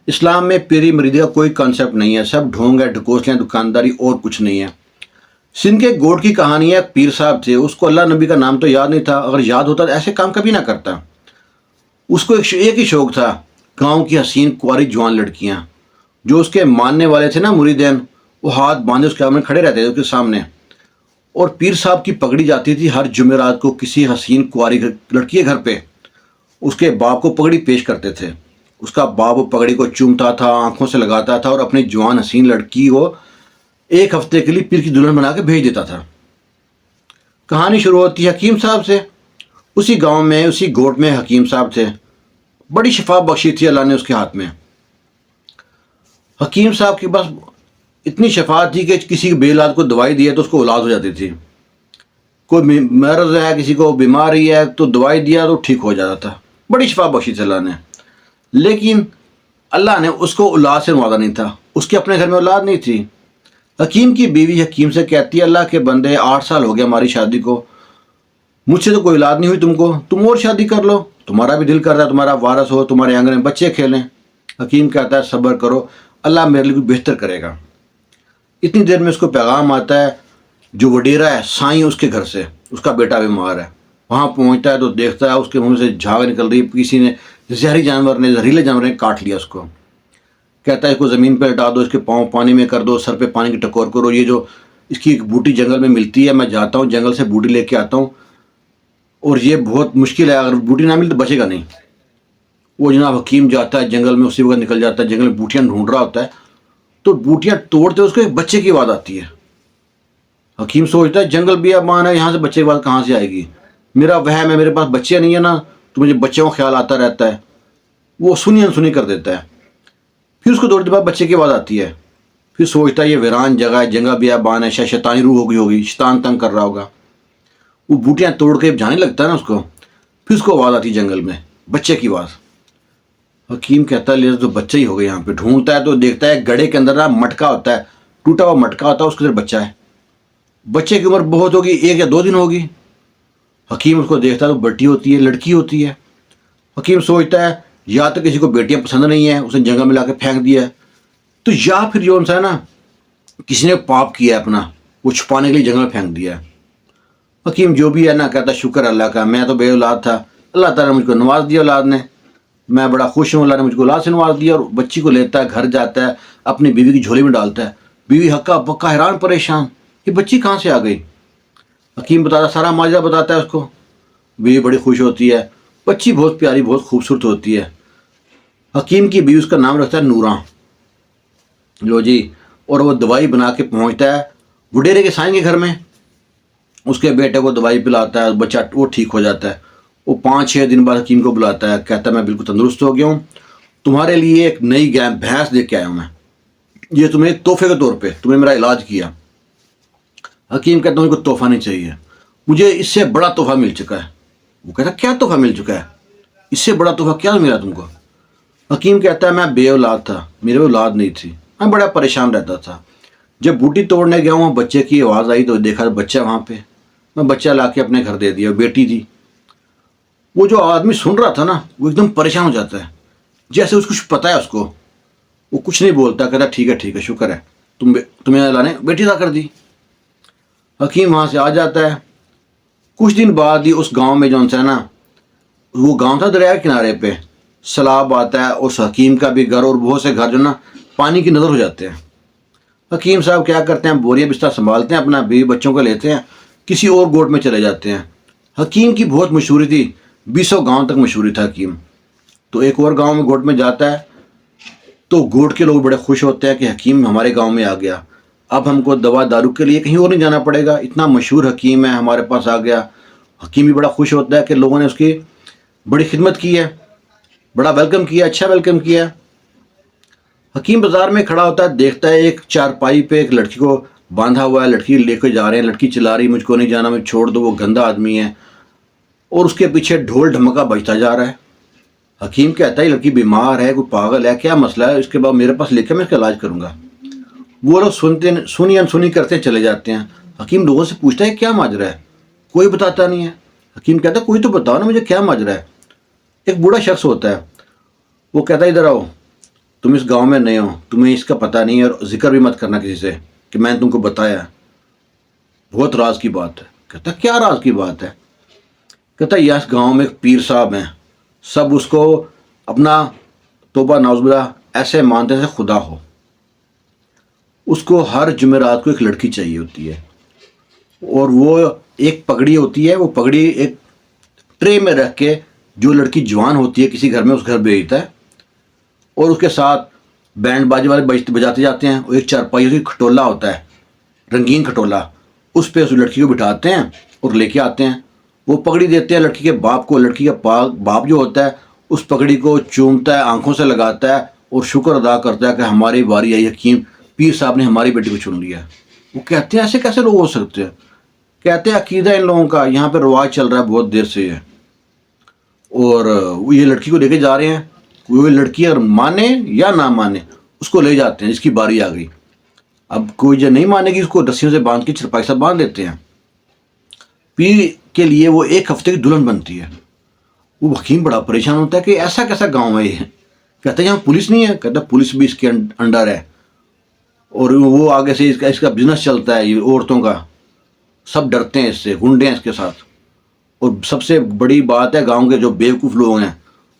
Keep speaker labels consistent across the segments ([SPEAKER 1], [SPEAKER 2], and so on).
[SPEAKER 1] اسلام میں پیری مریدی کا کوئی کانسیپٹ نہیں ہے، سب ڈھونگ ہے، ڈھکوسلیاں، دکانداری اور کچھ نہیں ہے۔ سندھ کے گوٹ کی کہانی ہے، ایک پیر صاحب تھے، اس کو اللہ نبی کا نام تو یاد نہیں تھا، اگر یاد ہوتا تو ایسے کام کبھی نہ کرتا۔ اس کو ایک ہی شوق تھا، گاؤں کی حسین کنواری جوان لڑکیاں۔ جو اس کے ماننے والے تھے نا مریدین، وہ ہاتھ باندھے اس کے سامنے کھڑے رہتے تھے اس کے سامنے، اور پیر صاحب کی پگڑی جاتی تھی ہر جمعرات کو کسی حسین کنواری لڑکی کے گھر پہ۔ اس کے باپ کو پگڑی پیش کرتے تھے، اس کا باپ وہ پگڑی کو چومتا تھا، آنکھوں سے لگاتا تھا، اور اپنی جوان حسین لڑکی کو ایک ہفتے کے لیے پیر کی دلہن بنا کے بھیج دیتا تھا۔ کہانی شروع ہوتی ہے حکیم صاحب سے۔ اسی گاؤں میں، اسی گوٹ میں حکیم صاحب تھے، بڑی شفا بخشی تھی اللہ نے اس کے ہاتھ میں۔ حکیم صاحب کی بس اتنی شفا تھی کہ کسی بے اولاد کو دوائی دی ہے تو اس کو اولاد ہو جاتی تھی، کوئی مرض ہے، کسی کو بیماری ہے تو دوائی دیا تو ٹھیک ہو جاتا تھا، بڑی شفا بخشی تھی اللہ نے۔ لیکن اللہ نے اس کو اولاد سے نوازا نہیں تھا، اس کے اپنے گھر میں اولاد نہیں تھی۔ حکیم کی بیوی حکیم سے کہتی ہے، اللہ کے بندے 8 سال ہو گیا ہماری شادی کو، مجھ سے تو کوئی اولاد نہیں ہوئی، تم اور شادی کر لو، تمہارا بھی دل کر رہا ہے تمہارا وارث ہو، تمہارے آنگن میں بچے کھیلیں۔ حکیم کہتا ہے صبر کرو، اللہ میرے لیے کچھ بہتر کرے گا۔ اتنی دیر میں اس کو پیغام آتا ہے، جو وڈیرا ہے سائیں اس کے گھر سے، اس کا بیٹا بیمار ہے۔ وہاں پہنچتا ہے تو دیکھتا ہے اس کے منہ سے جھاگ نکل رہی ہے، کسی نے زہریلے جانور نے کاٹ لیا اس کو۔ کہتا ہے اس کو زمین پہ لٹا دو، اس کے پاؤں پانی میں کر دو، سر پہ پانی کی ٹکور کرو، یہ جو اس کی ایک بوٹی جنگل میں ملتی ہے، میں جاتا ہوں جنگل سے بوٹی لے کے آتا ہوں، اور یہ بہت مشکل ہے، اگر بوٹی نہ ملی تو بچے گا نہیں۔ وہ جناب حکیم جاتا ہے جنگل میں، اسی وقت نکل جاتا ہے جنگل میں، بوٹیاں ڈھونڈ رہا ہوتا ہے، تو بوٹیاں توڑتے اس کو ایک بچے کی آواز آتی ہے۔ حکیم سوچتا ہے جنگل بیابان ہے، یہاں سے بچے کی آواز کہاں سے آئے گی، میرا وہم ہے، میرے پاس بچے نہیں ہے نا، تو مجھے بچوں کا خیال آتا رہتا ہے، وہ سنی انسنی کر دیتا ہے۔ پھر اس کو تھوڑی دیر بعد بچے کی آواز آتی ہے، پھر سوچتا ہے یہ ویران جگہ ہے، جنگل بیابان ہے، شاید شیطانی روح ہوگی، شیطان تنگ کر رہا ہوگا۔ وہ بوٹیاں توڑ کے جانے لگتا ہے نا اس کو، پھر اس کو آواز آتی ہے جنگل میں، بچے کی آواز۔ حکیم کہتا ہے لے تو بچہ ہی ہوگا، یہاں پہ ڈھونڈتا ہے تو دیکھتا ہے گڑھے کے اندر نا مٹکا ہوتا ہے، ٹوٹا ہوا مٹکا ہوتا ہے، اس کے اندر بچہ ہے۔ بچے کی عمر بہت ہوگی، 1 یا 2 دن ہوگی۔ حکیم اس کو دیکھتا ہے تو بٹی ہوتی ہے، لڑکی ہوتی ہے۔ حکیم سوچتا ہے یا تو کسی کو بیٹیاں پسند نہیں ہیں، اس نے جنگل میں لا کے پھینک دیا ہے، تو یا پھر جو ہے نا کسی نے پاپ کیا ہے اپنا، وہ چھپانے کے لیے جنگل میں پھینک دیا ہے۔ حکیم جو بھی ہے نا کہتا شکر اللہ کا، میں تو بے اولاد تھا، اللہ تعالیٰ نے مجھ کو نواز دیا اولاد نے، میں بڑا خوش ہوں، اللہ نے مجھ کو اولاد سے نواز دیا۔ اور بچی کو لیتا ہے، گھر جاتا ہے، اپنی بیوی کی جھولی میں ڈالتا ہے۔ بیوی ہکا پکا حیران پریشان، یہ بچی کہاں سے آ گئی؟ حکیم بتاتا، سارا ماجرا بتاتا ہے اس کو۔ بیوی بڑی خوش ہوتی ہے، بچی بہت پیاری بہت خوبصورت ہوتی ہے۔ حکیم کی بیوی اس کا نام رکھتا ہے نوراں، لو جی، اور وہ دوائی بنا کے پہنچتا ہے وڈیرے کے سائیں کے گھر میں، اس کے بیٹے کو دوائی پلاتا ہے، بچہ وہ ٹھیک ہو جاتا ہے۔ وہ 5-6 دن بعد حکیم کو بلاتا ہے، کہتا ہے میں بالکل تندرست ہو گیا ہوں، تمہارے لیے ایک نئی بھینس دے کے آیا ہوں میں، یہ تمہیں ایک تحفے کے طور پہ، تمہیں میرا علاج کیا۔ حکیم کہتا ہے مجھے کوئی تحفہ نہیں چاہیے، مجھے اس سے بڑا تحفہ مل چکا ہے۔ وہ کہتا ہے کیا تحفہ مل چکا ہے، اس سے بڑا تحفہ کیا ملا تم کو؟ حکیم کہتا ہے میں بے اولاد تھا، میرے اولاد نہیں تھی، میں بڑا پریشان رہتا تھا، جب بوٹی توڑنے گیا ہوں بچے کی آواز آئی تو دیکھا بچہ وہاں پہ، میں بچہ لا کے اپنے گھر دے دیا، بیٹی تھی۔ وہ جو آدمی سن رہا تھا نا وہ ایک دم پریشان ہو جاتا ہے، جیسے اس کچھ پتہ ہے اس کو، وہ کچھ نہیں بولتا، کہتا ٹھیک ہے شکر ہے، تمہیں اللہ نے بیٹی عطا کر دی۔ حکیم وہاں سے آ جاتا ہے۔ کچھ دن بعد ہی اس گاؤں میں جو ہے نا، وہ گاؤں تھا دریا کے کنارے پہ، سیلاب آتا ہے، اس حکیم کا بھی گھر اور بہت سے گھر جو نا پانی کی نظر ہو جاتے ہیں۔ حکیم صاحب کیا کرتے ہیں، بوریاں بستر سنبھالتے ہیں، اپنا بیوی بچوں کو لیتے ہیں، کسی اور گوٹ میں چلے جاتے ہیں۔ حکیم کی بہت مشہوری تھی، 20 گاؤں تک مشہوری تھا حکیم۔ تو ایک اور گاؤں میں گوٹ میں جاتا ہے تو گوٹ کے لوگ بڑے خوش ہوتے ہیں کہ حکیم ہمارے گاؤں میں آ گیا، اب ہم کو دوا دارو کے لیے کہیں اور نہیں جانا پڑے گا، اتنا مشہور حکیم ہے ہمارے پاس آ گیا۔ حکیم بھی بڑا خوش ہوتا ہے کہ لوگوں نے اس کی بڑی خدمت کی ہے، بڑا ویلکم کیا، اچھا ویلکم کیا۔ حکیم بازار میں کھڑا ہوتا ہے، دیکھتا ہے ایک چارپائی پہ ایک لڑکی کو باندھا ہوا ہے، لڑکی لے کے جا رہے ہیں، لڑکی چلا رہی مجھ کو نہیں جانا، مجھے چھوڑ دو، وہ گندا آدمی ہے، اور اس کے پیچھے ڈھول ڈھمکا بجتا جا رہا ہے۔ حکیم کہتا ہے لڑکی بیمار ہے، کوئی پاگل ہے، کیا مسئلہ ہے، اس کے بعد میرے پاس لے کے میں اس کا علاج کروں گا۔ وہ لوگ سنی انسنی کرتے چلے جاتے ہیں۔ حکیم لوگوں سے پوچھتا ہے کیا ماجرا ہے، کوئی بتاتا نہیں ہے۔ حکیم کہتا ہے کوئی تو بتاؤ نا مجھے کیا ماجرا ہے۔ ایک بوڑھا شخص ہوتا ہے، وہ کہتا ہے ادھر آؤ، تم اس گاؤں میں نئے ہو، تمہیں اس کا پتہ نہیں ہے، اور ذکر بھی مت کرنا کسی سے کہ میں نے تم کو بتایا، بہت راز کی بات ہے۔ کہتا کیا راز کی بات ہے؟ کہتا یس گاؤں میں ایک پیر صاحب ہیں، سب اس کو اپنا توبہ نعوذ باللہ ایسے مانتے ہیں خدا ہو۔ اس کو ہر جمعرات کو ایک لڑکی چاہیے ہوتی ہے، اور وہ ایک پگڑی ہوتی ہے، وہ پگڑی ایک ٹرے میں رکھ کے جو لڑکی جوان ہوتی ہے کسی گھر میں اس گھر بھیجتا ہے، اور اس کے ساتھ بینڈ باجے والے بجاتے جاتے ہیں، اور ایک چارپائی کی کھٹولا ہوتا ہے، رنگین کھٹولا، اس پہ اس لڑکی کو بٹھاتے ہیں اور لے کے آتے ہیں۔ وہ پگڑی دیتے ہیں لڑکی کے باپ کو، لڑکی کا باپ جو ہوتا ہے اس پگڑی کو چومتا ہے، آنکھوں سے لگاتا ہے اور شکر ادا کرتا ہے کہ ہماری باری آئی، حکیم پیر صاحب نے ہماری بیٹی کو چن لیا۔ وہ کہتے ہیں ایسے کیسے لوگ ہو سکتے ہیں؟ کہتے ہیں عقیدہ ان لوگوں کا یہاں پہ رواج چل رہا ہے بہت دیر سے ہے، اور وہ یہ لڑکی کو لے کے جا رہے ہیں، وہ لڑکی اگر مانے یا نہ مانے اس کو لے جاتے ہیں، اس کی باری آ گئی۔ اب کوئی جو نہیں مانے گی اس کو رسیوں سے باندھ کے چرپائی سے باندھ دیتے ہیں۔ پیر کے لیے وہ ایک ہفتے کی دلہن بنتی ہے۔ وہ حکیم بڑا پریشان ہوتا ہے کہ ایسا کیسا گاؤں ہے یہ؟ کہتا ہے یہاں پولیس نہیں ہے؟ کہتا ہے پولیس بھی اس کے انڈر ہے، اور وہ آگے سے اس کا بزنس چلتا ہے، یہ عورتوں کا، سب ڈرتے ہیں اس سے، گنڈے ہیں اس کے ساتھ۔ اور سب سے بڑی بات ہے گاؤں کے جو بیوقوف لوگ ہیں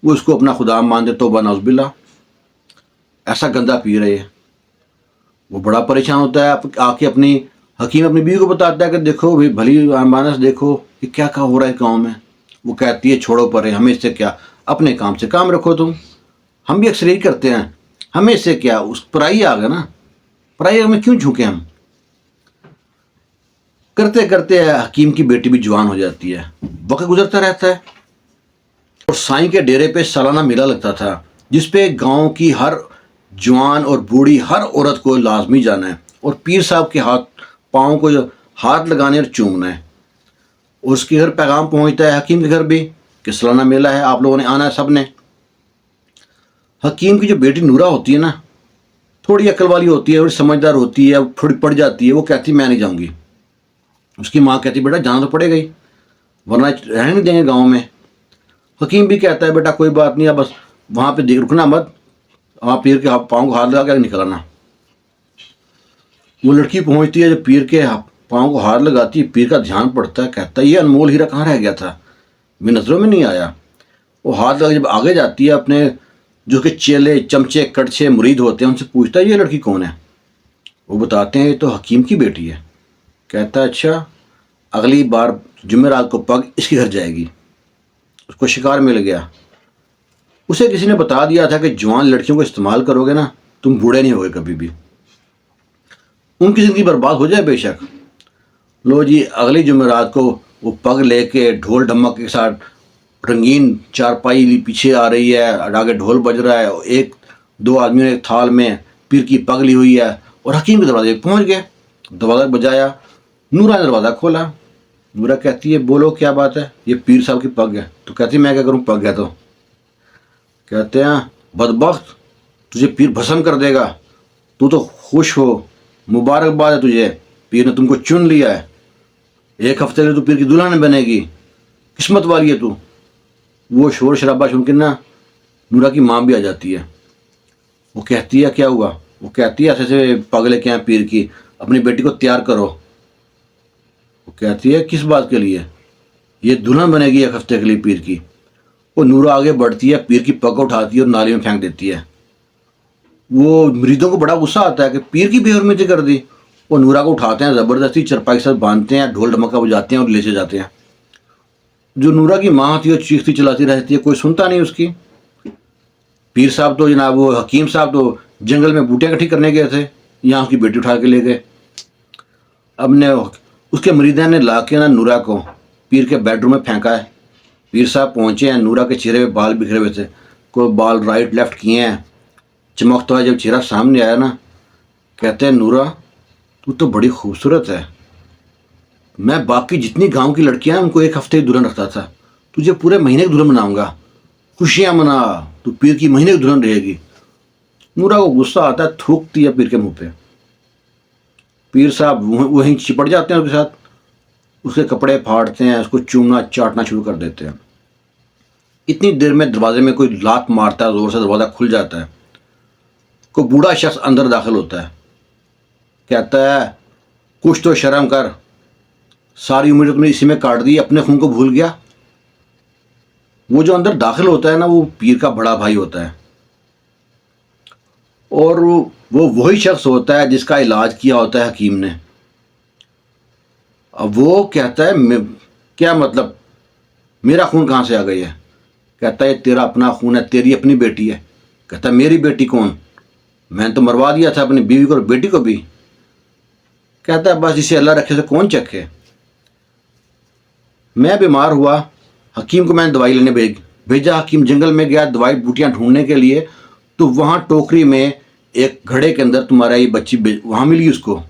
[SPEAKER 1] وہ اس کو اپنا خدا مانتے، توبہ نعوذ باللہ، ایسا گندا پیر ہے یہ۔ وہ بڑا پریشان ہوتا ہے، آ کے اپنی حکیم اپنی بیوی کو بتاتا ہے کہ دیکھو بھائی بھلی مانس دیکھو کہ کیا ہو رہا ہے گاؤں میں۔ وہ کہتی ہے چھوڑو پرے، ہمیں اس سے کیا، اپنے کام سے کام رکھو تم، ہم بھی اکثر یہی کرتے ہیں، ہمیں اس سے کیا، اس پرائی آ گیا نا، پرائی میں کیوں جھوکے ہم۔ کرتے کرتے حکیم کی بیٹی بھی جوان ہو جاتی ہے، وقت گزرتا رہتا ہے، اور سائیں کے ڈیرے پہ سالانہ میلہ لگتا تھا جس پہ گاؤں کی ہر جوان اور بوڑھی ہر عورت کو لازمی جانا ہے، اور پیر صاحب کے پاؤں کو ہاتھ لگانے اور چومنا ہے۔ اور اس کے گھر پیغام پہنچتا ہے حکیم کے گھر بھی کہ سالانہ میلہ ہے، آپ لوگوں نے آنا ہے سب نے۔ حکیم کی جو بیٹی نورا ہوتی ہے نا، تھوڑی عقل والی ہوتی ہے، تھوڑی سمجھدار ہوتی ہے، تھوڑی پڑ جاتی ہے، وہ کہتی میں نہیں جاؤں گی۔ اس کی ماں کہتی بیٹا جانا تو پڑے گا ہی، ورنہ رہنے نہیں دیں گے گاؤں میں۔ حکیم بھی کہتا ہے بیٹا کوئی بات نہیں، اب بس وہاں پہ رکنا مت، وہاں پیر کے پاؤں کو ہاتھ لگا کے نکلنا۔ وہ لڑکی پہنچتی ہے، جب پیر کے پاؤں کو ہاتھ لگاتی ہے، پیر کا دھیان پڑتا ہے، کہتا ہے یہ انمول ہیرا کہاں رہ گیا تھا، میری نظروں میں نہیں آیا۔ وہ ہاتھ لگا جب آگے جاتی ہے، اپنے جو کہ چیلے چمچے کڑچے مرید ہوتے ہیں ان سے پوچھتا ہے یہ لڑکی کون ہے؟ وہ بتاتے ہیں یہ تو حکیم کی بیٹی ہے۔ کہتا ہے اچھا، اگلی بار جمعرات کو پگ اس کے گھر جائے گی۔ اس کو شکار مل گیا۔ اسے کسی نے بتا دیا تھا کہ جوان لڑکیوں کو استعمال کرو گے نا تم بوڑھے نہیں ہوگے کبھی بھی، ان کی زندگی برباد ہو جائے بے شک۔ لو جی اگلی جمعرات کو وہ پگ لے کے ڈھول ڈھمک کے ساتھ رنگین چارپائی پیچھے آ رہی ہے، آگے ڈھول بج رہا ہے، ایک دو آدمیوں نے ایک تھال میں پیر کی پگ لی ہوئی ہے، اور حکیم کے دروازے پہنچ گئے، دروازہ بجایا، نورا نے دروازہ کھولا۔ نورا کہتی ہے بولو کیا بات ہے، یہ پیر صاحب کی پگ ہے۔ تو کہتی میں کیا کروں، پگ ہے تو۔ کہتے ہیں بدبخت، تجھے پیر بھسم کر دے گا، تو خوش ہو، مبارکباد ہے تجھے، پیر نے تم کو چن لیا ہے، ایک ہفتے میں تو پیر کی دلہن بنے گی، قسمت والی ہے تو۔ وہ شور شرابہ سن کے نا نورا کی ماں بھی آ جاتی ہے۔ وہ کہتی ہے کیا ہوا؟ وہ کہتی ہے ایسے ایسے پگ لے کے آئے پیر کی، اپنی بیٹی کو تیار کرو۔ وہ کہتی ہے کس بات کے لیے؟ یہ دلہن بنے گی ایک ہفتے کے لیے پیر کی۔ وہ نورا آگے بڑھتی ہے، پیر کی پگ اٹھاتی ہے اور نالی میں پھینک دیتی ہے۔ وہ مریدوں کو بڑا غصہ آتا ہے کہ پیر کی بے حرمتی کر دی۔ وہ نورا کو اٹھاتے ہیں، زبردستی چرپائی کے ساتھ باندھتے ہیں، ڈھول ڈھمکا بجاتے ہیں اور لے سے جاتے ہیں۔ جو نورا کی ماں ہوتی ہے چیختی چلاتی رہتی ہے، کوئی سنتا نہیں اس کی۔ پیر صاحب تو جناب وہ حکیم صاحب تو جنگل میں بوٹیاں اکٹھی کرنے گئے تھے، یہاں اس کی بیٹی اٹھا کے لے گئے۔ اب نے اس کے مریدان نے لا کے نا نورا کو پیر کے بیڈ روم میں پھینکا ہے۔ پیر صاحب پہنچے ہیں، نورا کے چہرے پہ بال بکھرے ہوئے تھے، کوئی بال رائٹ لیفٹ کیے ہیں، چمکتا ہوا جب چہرہ سامنے آیا نا، کہتے ہیں نورا تو بڑی خوبصورت ہے، میں باقی جتنی گاؤں کی لڑکیاں ہیں ان کو ایک ہفتے کی دلہن رکھتا تھا، تجھے پورے مہینے کی دلہن بناؤں گا، خوشیاں منا، تو پیر کی مہینے کی دلہن رہے گی۔ نورا کو غصہ آتا ہے، تھوکتی ہے پیر کے منہ پہ۔ پیر صاحب وہیں چپٹ جاتے ہیں اس کے ساتھ، اس کے کپڑے پھاڑتے ہیں، اس کو چومنا چاٹنا شروع کر دیتے ہیں۔ اتنی دیر میں دروازے میں کوئی لات مارتا ہے، زور سے دروازہ کھل جاتا ہے۔ کوئی بوڑھا شخص اندر داخل ہوتا ہے، کہتا ہے کچھ تو شرم کر، ساری عمر تم نے اسی میں کاٹ دی، اپنے خون کو بھول گیا۔ وہ جو اندر داخل ہوتا ہے نا، وہ پیر کا بڑا بھائی ہوتا ہے، اور وہ وہی شخص ہوتا ہے جس کا علاج کیا ہوتا ہے حکیم نے۔ اب وہ کہتا ہے کیا مطلب، میرا خون کہاں سے آ گئی ہے؟ کہتا ہے تیرا اپنا خون ہے، تیری اپنی بیٹی ہے۔ کہتا ہے میری بیٹی کون؟ میں نے تو مروا دیا تھا اپنی بیوی کو اور بیٹی کو بھی۔ کہتا ہے بس جسے اللہ رکھے سے کون چکھے۔ میں بیمار ہوا، حکیم کو میں نے دوائی لینے بھیجا، حکیم جنگل میں گیا دوائی بوٹیاں ڈھونڈنے کے لیے، تو وہاں ٹوکری میں ایک گھڑے کے اندر تمہارا یہ بچی وہاں ملی اس کو،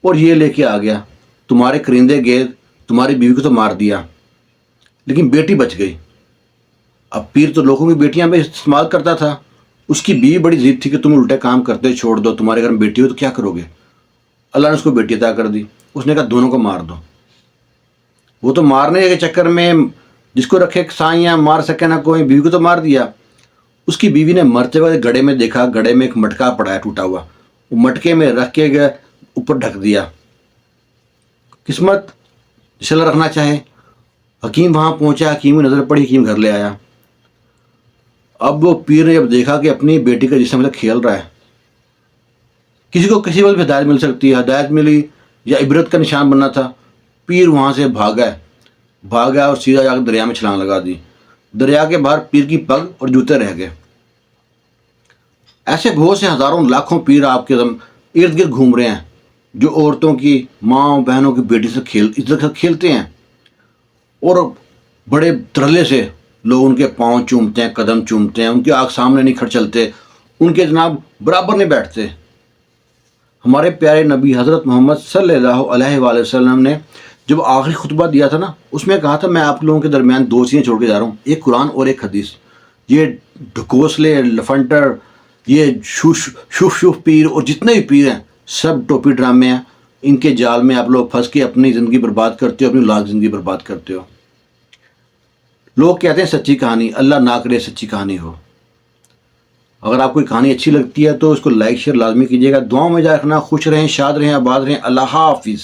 [SPEAKER 1] اور یہ لے کے آ گیا۔ تمہارے کرندے گئے، تمہاری بیوی کو تو مار دیا، لیکن بیٹی بچ گئی۔ اب پیر تو لوگوں کی بیٹیاں بھی استعمال کرتا تھا، اس کی بیوی بڑی ضد تھی کہ تم الٹے کام کرتے چھوڑ دو، تمہارے گھر میں بیٹی ہو تو کیا کرو گے؟ اللہ نے اس کو بیٹی عطا کر دی۔ اس نے کہا دونوں کو مار دو۔ وہ تو مارنے کے چکر میں جس کو رکھے سائیاں مار سکے نہ کوئی، بیوی کو تو مار دیا۔ اس کی بیوی نے مرتے ہوئے گڑے میں دیکھا، گڑے میں ایک مٹکا پڑا ہے ٹوٹا ہوا، وہ مٹکے میں رکھ کے گئے اوپر ڈھک دیا۔ قسمت جس اللہ رکھنا چاہے۔ حکیم وہاں پہنچا، حکیم کی نظر پڑی، حکیم گھر لے آیا۔ اب وہ پیر نے جب دیکھا کہ اپنی بیٹی کا جسم سے کھیل رہا ہے، کسی کو کسی وقت ہدایت مل سکتی ہے، ہدایت ملی یا عبرت کا نشان بننا تھا۔ پیر وہاں سے بھاگا اور سیدھا جا کے دریا میں چھلانگ لگا دی۔ دریا کے باہر پیر کی پگ اور جوتے رہ گئے۔ ایسے بہت سے ہزاروں لاکھوں پیر آپ کے ارد گرد گھوم رہے ہیں، جو عورتوں کی، ماں بہنوں کی بیٹی سے کھیلتے ہیں، اور بڑے ترلے سے لوگ ان کے پاؤں چومتے ہیں، قدم چومتے ہیں، ان کی آنکھ سامنے نہیں کھڑ چلتے، ان کے جناب برابر نہیں بیٹھتے۔ ہمارے پیارے نبی حضرت محمد صلی اللہ علیہ وآلہ وسلم نے جب آخری خطبہ دیا تھا نا، اس میں کہا تھا میں آپ لوگوں کے درمیان دو چیزیں چھوڑ کے جا رہا ہوں، ایک قرآن اور ایک حدیث۔ یہ ڈھکوسلے، لفنٹر، یہ شوف پیر اور جتنے بھی پیر ہیں سب ٹوپی ڈرامے ہیں، ان کے جال میں آپ لوگ پھنس کے اپنی زندگی برباد کرتے ہو، اپنی لاکھ زندگی برباد کرتے ہو۔ لوگ کہتے ہیں سچی کہانی، اللہ نہ کرے سچی کہانی ہو۔ اگر آپ کو کہانی اچھی لگتی ہے تو اس کو لائک شیئر لازمی کیجیے گا۔ دعاؤں میں جا رکھنا، خوش رہیں، شاد رہیں، آباد رہیں۔ اللہ حافظ۔